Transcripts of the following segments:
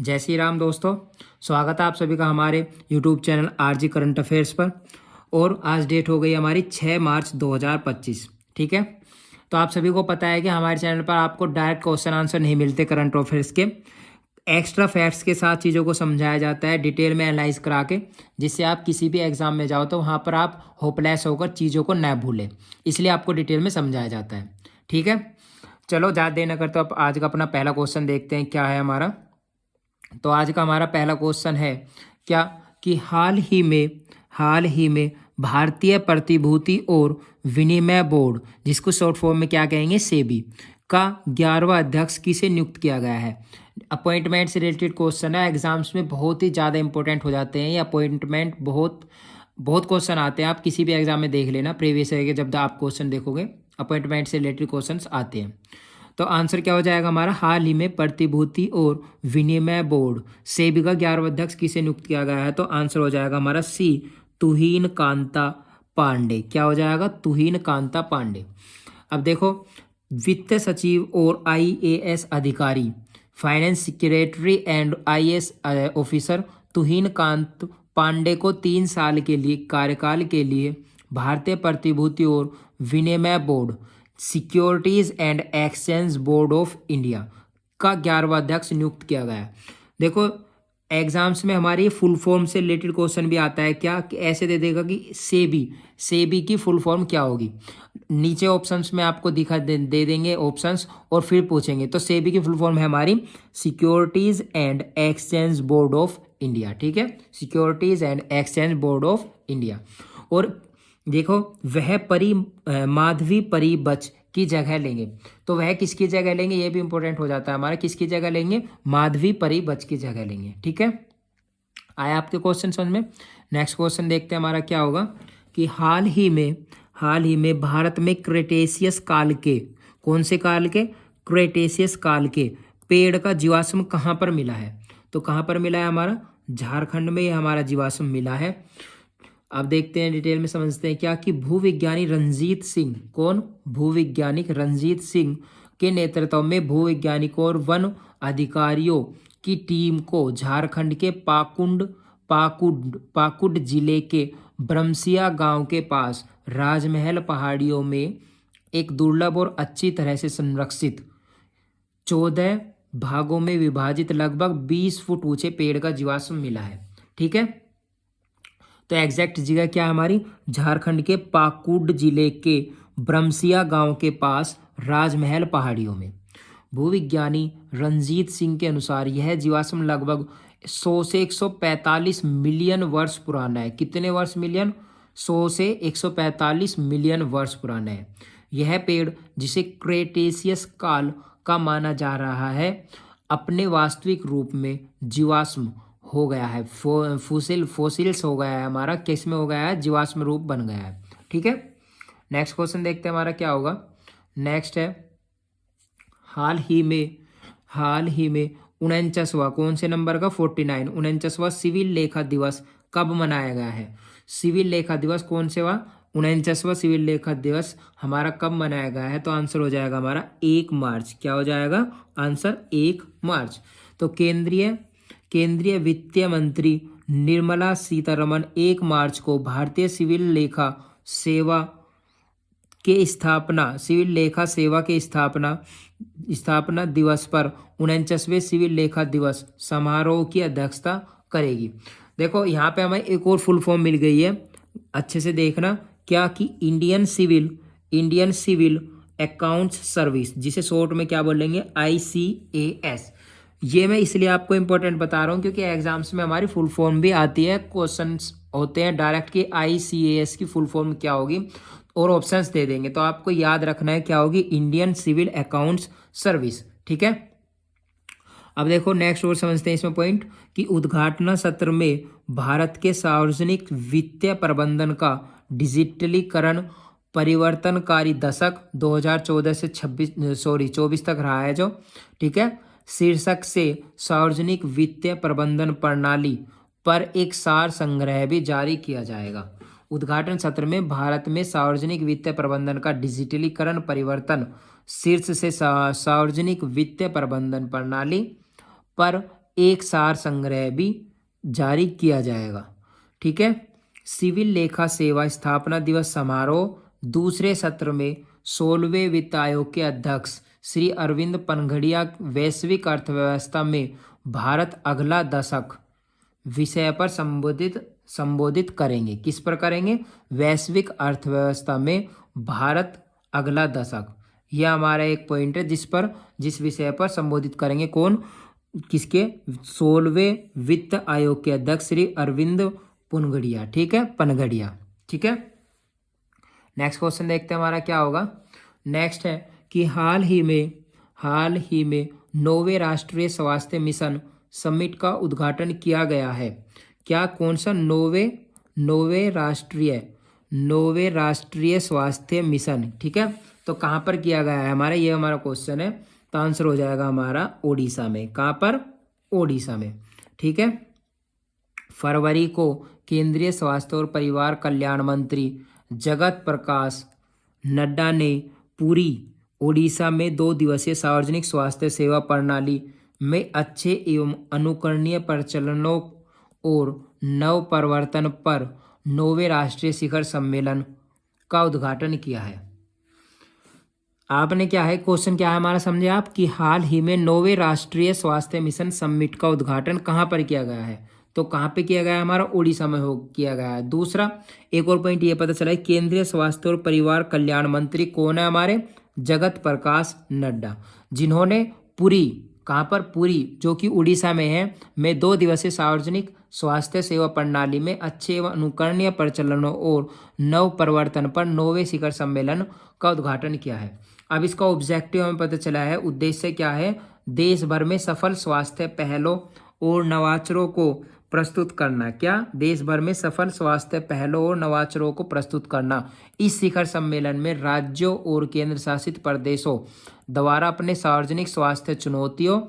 जय श्री राम दोस्तों। स्वागत है आप सभी का हमारे YouTube channel RG current affairs पर। और आज डेट हो गई हमारी 6 मार्च 2025। ठीक है, तो आप सभी को पता है कि हमारे चैनल पर आपको डायरेक्ट क्वेश्चन आंसर नहीं मिलते करंट अफेयर्स के, एक्स्ट्रा फैक्ट्स के साथ चीज़ों को समझाया जाता है डिटेल में एनालाइज करा के, जिससे आप किसी भी एग्जाम में जाओ तो वहाँ पर आप होपलेस होकर चीज़ों को न भूलें, इसलिए आपको डिटेल में समझाया जाता है। ठीक है, चलो ज़्यादा देर न करते अब आज का अपना पहला क्वेश्चन देखते हैं क्या है हमारा। तो आज का हमारा पहला क्वेश्चन है क्या कि हाल ही में भारतीय प्रतिभूति और विनिमय बोर्ड, जिसको शॉर्ट फॉर्म में क्या कहेंगे, सेबी, का 11वां अध्यक्ष किसे नियुक्त किया गया है। अपॉइंटमेंट से रिलेटेड क्वेश्चन है, एग्जाम्स में बहुत ही ज़्यादा इंपॉर्टेंट हो जाते हैं ये अपॉइंटमेंट। बहुत क्वेश्चन आते हैं, आप किसी भी एग्जाम में देख लेना प्रीवियस ईयर के, जब आप क्वेश्चन देखोगे अपॉइंटमेंट से रिलेटेड क्वेश्चन आते हैं। तो आंसर क्या हो जाएगा हमारा, हाल ही में प्रतिभूति और विनिमय बोर्ड सेबी का 11वां अध्यक्ष किसे नियुक्त किया गया है। तो आंसर हो जाएगा हमारा सी, तुहिन कांता पांडे। क्या हो जाएगा, तुहिन कांता पांडे। अब देखो, वित्त सचिव और आईएएस अधिकारी, finance secretary and IAS officer Tuhin Kant Pandey को 3 साल के लिए कार्यकाल के लिए भारतीय प्रतिभूति और विनिमय board, securities and exchange board of India का 11वां अध्यक्ष नियुक्त किया गया है। देखो, एग्जाम्स में हमारी फुल फॉर्म से रिलेटेड क्वेश्चन भी आता है क्या, कि ऐसे दे देगा कि सेबी की फुल फॉर्म क्या होगी। नीचे ऑप्शंस में आपको दे देंगे ऑप्शंस और फिर पूछेंगे। तो सेबी की फुल फॉर्म है हमारी securities and exchange board of India. ठीक है, securities and exchange board of India. और देखो, वह माधवी परी बच की जगह लेंगे। तो वह किसकी जगह लेंगे, ये भी इंपॉर्टेंट हो जाता है हमारा, किसकी जगह लेंगे, माधवी परी बच की जगह लेंगे। ठीक है, आया आपके क्वेश्चन समझ में। नेक्स्ट क्वेश्चन देखते हैं हमारा क्या होगा, कि हाल ही में भारत में क्रेटेशियस काल के, कौन से काल के, क्रेटेशियस काल के पेड़ का जीवाश्म कहाँ पर मिला है। तो कहाँ पर मिला है हमारा, झारखंड में ये हमारा जीवाश्म मिला है। अब देखते हैं डिटेल में समझते हैं क्या, कि भूविज्ञानी रंजीत सिंह, कौन, भूवैज्ञानिक रंजीत सिंह के नेतृत्व में भूवैज्ञानिकों और वन अधिकारियों की टीम को झारखंड के पाकुड़ जिले के ब्रह्मसिया गांव के पास राजमहल पहाड़ियों में एक दुर्लभ और अच्छी तरह से संरक्षित 14 भागों में विभाजित लगभग 20 फुट ऊंचे पेड़ का जीवाश्म मिला है। ठीक है, तो एग्जैक्ट जगह क्या है हमारी, झारखंड के पाकुड़ जिले के ब्रह्मसिया गांव के पास राजमहल पहाड़ियों में। भूविज्ञानी रंजीत सिंह के अनुसार यह जीवाश्म लगभग 100 से 145 मिलियन वर्ष पुराना है। कितने वर्ष मिलियन, 100 से 145 मिलियन वर्ष पुराना है। यह पेड़, जिसे क्रेटेशियस काल का माना जा रहा है, अपने वास्तविक रूप में जीवाश्म हो गया है, फोसिल्स हो गया है हमारा, किस में हो गया है, जीवाश्म रूप बन गया है। ठीक है, नेक्स्ट क्वेश्चन देखते हैं हमारा क्या होगा। नेक्स्ट है, हाल ही में 49वां, कौन से नंबर का, 49, 49वां सिविल लेखा दिवस कब मनाया गया है। सिविल लेखा दिवस कौन से वा, 49वां सिविल लेखा दिवस हमारा कब मनाया गया है। तो आंसर हो जाएगा हमारा 1 मार्च। क्या हो जाएगा आंसर, 1 मार्च। तो केंद्रीय वित्त मंत्री निर्मला सीतारमण 1 मार्च को भारतीय सिविल लेखा सेवा के स्थापना दिवस पर 49वें सिविल लेखा दिवस समारोह की अध्यक्षता करेगी। देखो, यहाँ पे हमें एक और फुल फॉर्म मिल गई है, अच्छे से देखना क्या, कि इंडियन सिविल अकाउंट्स सर्विस, जिसे शॉर्ट में क्या बोलेंगे, ICAS। ये मैं इसलिए आपको इंपॉर्टेंट बता रहा हूँ क्योंकि एग्जाम्स में हमारी फुल फॉर्म भी आती है, क्वेश्चंस होते हैं डायरेक्ट कि ICAS की फुल फॉर्म क्या होगी, और ऑप्शंस दे देंगे। तो आपको याद रखना है क्या होगी, इंडियन सिविल अकाउंट्स सर्विस। ठीक है, अब देखो नेक्स्ट और समझते हैं इसमें पॉइंट, कि उद्घाटन सत्र में भारत के सार्वजनिक वित्तीय प्रबंधन का डिजिटलीकरण परिवर्तनकारी दशक 2014 से 24 तक रहा है जो। ठीक है, शीर्षक से सार्वजनिक वित्तीय प्रबंधन प्रणाली पर एक सार संग्रह भी जारी किया जाएगा। उद्घाटन सत्र में भारत में सार्वजनिक वित्तीय प्रबंधन का डिजिटलीकरण परिवर्तन शीर्ष से सार्वजनिक वित्तीय प्रबंधन प्रणाली पर एक सार संग्रह भी जारी किया जाएगा। ठीक है। सिविल लेखा सेवा स्थापना दिवस समारोह दूसरे सत्र में 16वें वित्त आयोग के अध्यक्ष श्री अरविंद पनघड़िया वैश्विक अर्थव्यवस्था में भारत अगला दशक विषय पर संबोधित करेंगे। किस पर करेंगे? वैश्विक अर्थव्यवस्था में भारत अगला दशक। यह हमारा एक पॉइंट है जिस विषय पर संबोधित करेंगे। कौन? किसके? 16वें वित्त आयोग के अध्यक्ष श्री अरविंद पनघड़िया। ठीक है, पनघड़िया। ठीक है। नेक्स्ट क्वेश्चन देखते हैं हमारा क्या होगा। नेक्स्ट है कि हाल ही में 9वें राष्ट्रीय स्वास्थ्य मिशन समिट का उद्घाटन किया गया है। क्या? कौन सा? 9वें राष्ट्रीय स्वास्थ्य मिशन। ठीक है, तो कहाँ पर किया गया है हमारा? ये हमारा क्वेश्चन है, तो आंसर हो जाएगा हमारा ओडिशा में। कहाँ पर? ओडिशा में। ठीक है। फरवरी को केंद्रीय स्वास्थ्य और परिवार कल्याण मंत्री जगत प्रकाश नड्डा ने पूरी ओडिशा में 2 दिवसीय सार्वजनिक स्वास्थ्य सेवा प्रणाली में अच्छे एवं अनुकरणीय प्रचलनों और नव प्रवर्तन पर 9वें राष्ट्रीय शिखर सम्मेलन का उद्घाटन किया है। आपने क्या है, क्वेश्चन क्या है हमारा, समझे आप, कि हाल ही में 9वें राष्ट्रीय स्वास्थ्य मिशन समिट का उद्घाटन कहाँ पर किया गया है? तो कहाँ पे किया गया है हमारा? ओडिशा में किया गया है। दूसरा एक और पॉइंट ये पता चला है, केंद्रीय स्वास्थ्य और परिवार कल्याण मंत्री कौन है हमारे? जगत प्रकाश नड्डा, जिन्होंने पुरी, कहाँ पर? पुरी, जो कि उड़ीसा में है, में 2 दिवसीय सार्वजनिक स्वास्थ्य सेवा प्रणाली में अच्छे एवं अनुकरणीय प्रचलनों और नव प्रवर्तन पर 9वें शिखर सम्मेलन का उद्घाटन किया है। अब इसका ऑब्जेक्टिव हमें पता चला है, उद्देश्य क्या है? देश भर में सफल स्वास्थ्य पहलों और नवाचारों को प्रस्तुत करना। क्या? देश भर में सफल स्वास्थ्य पहलों और नवाचारों को प्रस्तुत करना। इस शिखर सम्मेलन में राज्यों और केंद्र शासित प्रदेशों द्वारा अपने सार्वजनिक स्वास्थ्य चुनौतियों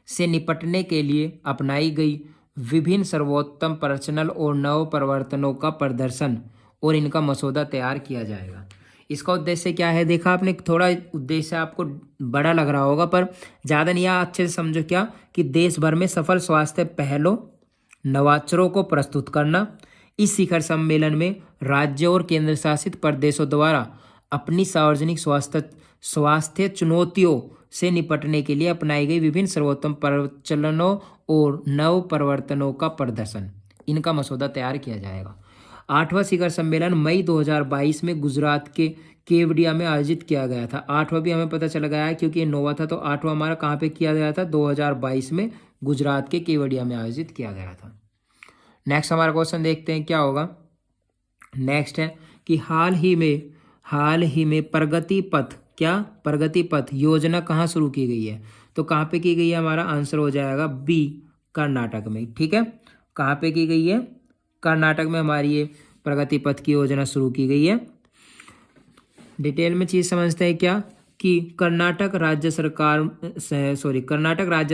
से निपटने के लिए अपनाई गई विभिन्न सर्वोत्तम प्रचलन और नव प्रवर्तनों का प्रदर्शन और इनका मसौदा तैयार किया जाएगा। इसका उद्देश्य क्या है? देखा आपने, थोड़ा उद्देश्य आपको बड़ा लग रहा होगा पर ज़्यादा नहीं, अच्छे से समझो। क्या? कि देश भर में सफल स्वास्थ्य पहलों नवाचारों को प्रस्तुत करना। इस शिखर सम्मेलन में राज्यों और केंद्र शासित प्रदेशों द्वारा अपनी सार्वजनिक स्वास्थ्य चुनौतियों से निपटने के लिए अपनाई गई विभिन्न सर्वोत्तम प्रचलनों और नव प्रवर्तनों का प्रदर्शन, इनका मसौदा तैयार किया जाएगा। 8वां शिखर सम्मेलन मई 2022 में गुजरात के केवडिया में आयोजित किया गया था। 8वां भी हमें पता चल गया है क्योंकि ये 9वां था, तो 8वां हमारा कहाँ पे किया गया था? 2022 में गुजरात के केवडिया में आयोजित किया गया था। नेक्स्ट हमारा क्वेश्चन देखते हैं क्या होगा। नेक्स्ट है कि हाल ही में प्रगति पथ, क्या? प्रगति पथ योजना कहाँ शुरू की गई है? तो कहाँ पे की गई है? हमारा आंसर हो जाएगा बी, कर्नाटक में। ठीक है, कहाँ पे की गई है? कर्नाटक में हमारी ये प्रगति पथ की योजना शुरू की गई है। डिटेल में चीज़ समझते हैं क्या, कि कर्नाटक राज्य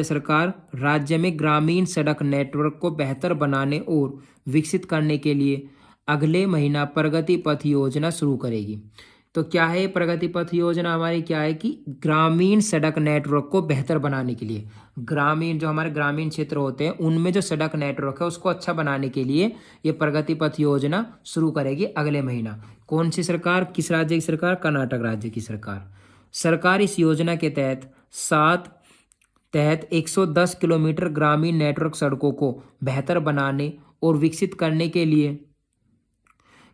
सरकार राज्य में ग्रामीण सड़क नेटवर्क को बेहतर बनाने और विकसित करने के लिए अगले महीना प्रगति पथ योजना शुरू करेगी। तो क्या है प्रगति पथ योजना? हमारी क्या है कि ग्रामीण सड़क नेटवर्क को बेहतर बनाने के लिए, ग्रामीण जो हमारे ग्रामीण क्षेत्र होते हैं उनमें जो सड़क नेटवर्क है उसको अच्छा बनाने के लिए ये प्रगति पथ योजना शुरू करेगी अगले महीना। कौन सी सरकार? किस राज्य की सरकार? कर्नाटक राज्य की सरकार इस योजना के तहत 110 किलोमीटर ग्रामीण नेटवर्क सड़कों को बेहतर बनाने और विकसित करने के लिए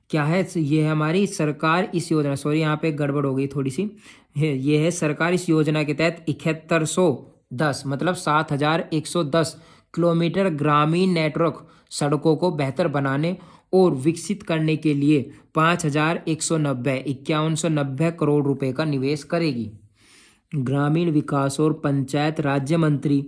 क्या है, ये हमारी सरकार इस योजना, सॉरी यहाँ पे गड़बड़ हो गई थोड़ी सी, ये है सरकार इस योजना के तहत 7110 मतलब 7110 किलोमीटर ग्रामीण नेटवर्क सड़कों को बेहतर बनाने और विकसित करने के लिए 5190 करोड़ रुपए का निवेश करेगी। ग्रामीण विकास और पंचायत राज्य मंत्री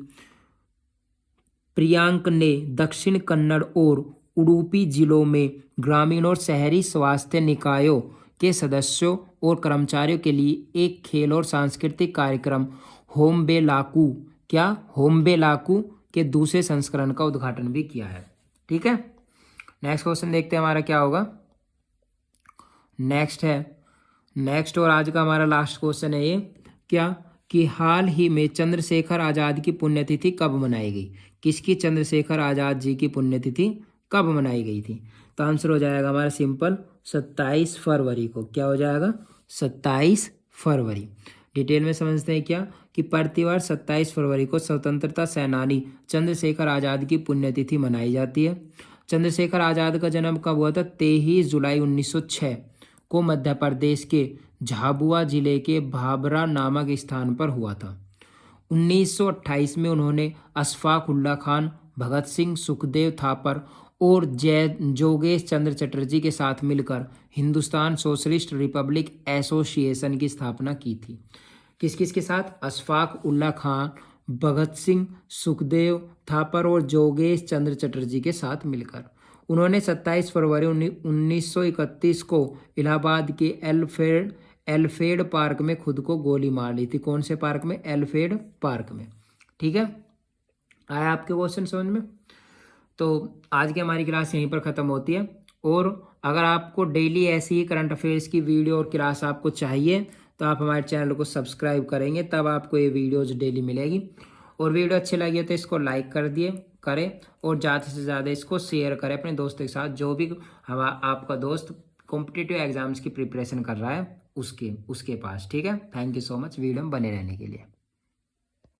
प्रियांक ने दक्षिण कन्नड़ और उडुपी जिलों में ग्रामीण और शहरी स्वास्थ्य निकायों के सदस्यों और कर्मचारियों के लिए एक खेल और सांस्कृतिक कार्यक्रम होम्बेलाकू के दूसरे संस्करण का उद्घाटन भी किया है। ठीक है, नेक्स्ट क्वेश्चन देखते हैं हमारा क्या होगा। नेक्स्ट और आज का हमारा लास्ट क्वेश्चन है ये, क्या कि हाल ही में चंद्रशेखर आज़ाद की पुण्यतिथि कब मनाई गई। किसकी? चंद्रशेखर आज़ाद जी की पुण्यतिथि कब मनाई गई थी? तो आंसर हो जाएगा हमारा सिंपल 27 फरवरी को। क्या हो जाएगा? 27 फरवरी। डिटेल में समझते हैं क्या कि प्रतिवर्ष 27 फरवरी को स्वतंत्रता सेनानी चंद्रशेखर आज़ाद की पुण्यतिथि मनाई जाती है। चंद्रशेखर आज़ाद का जन्म कब हुआ था? 23 जुलाई 1906 को मध्य प्रदेश के झाबुआ जिले के भाबरा नामक स्थान पर हुआ था। 1928 में उन्होंने अशफाक उल्ला खान, भगत सिंह, सुखदेव थापर और जोगेश चंद्र चटर्जी के साथ मिलकर हिंदुस्तान सोशलिस्ट रिपब्लिक एसोसिएशन की स्थापना की थी। किस किस के साथ? अशफाक उल्ला खान, भगत सिंह, सुखदेव थापर और जोगेश चंद्र चटर्जी के साथ मिलकर उन्होंने 27 फरवरी 1931 को इलाहाबाद के एल्फ्रेड पार्क में खुद को गोली मार ली थी। कौन से पार्क में? एल्फ्रेड पार्क में। ठीक है, आया आपके क्वेश्चन समझ में? तो आज की हमारी क्लास यहीं पर ख़त्म होती है। और अगर आपको डेली ऐसी ही करंट अफेयर्स की वीडियो और क्लास आपको चाहिए तो आप हमारे चैनल को सब्सक्राइब करेंगे, तब आपको ये वीडियोज़ डेली मिलेगी। और वीडियो अच्छी लगी तो इसको लाइक करें और ज़्यादा से ज़्यादा इसको शेयर करें अपने दोस्तों के साथ, जो भी आपका दोस्त कॉम्पिटिटिव एग्जाम्स की प्रिपरेशन कर रहा है उसके पास। ठीक है, thank you so much video में बने रहने के लिए।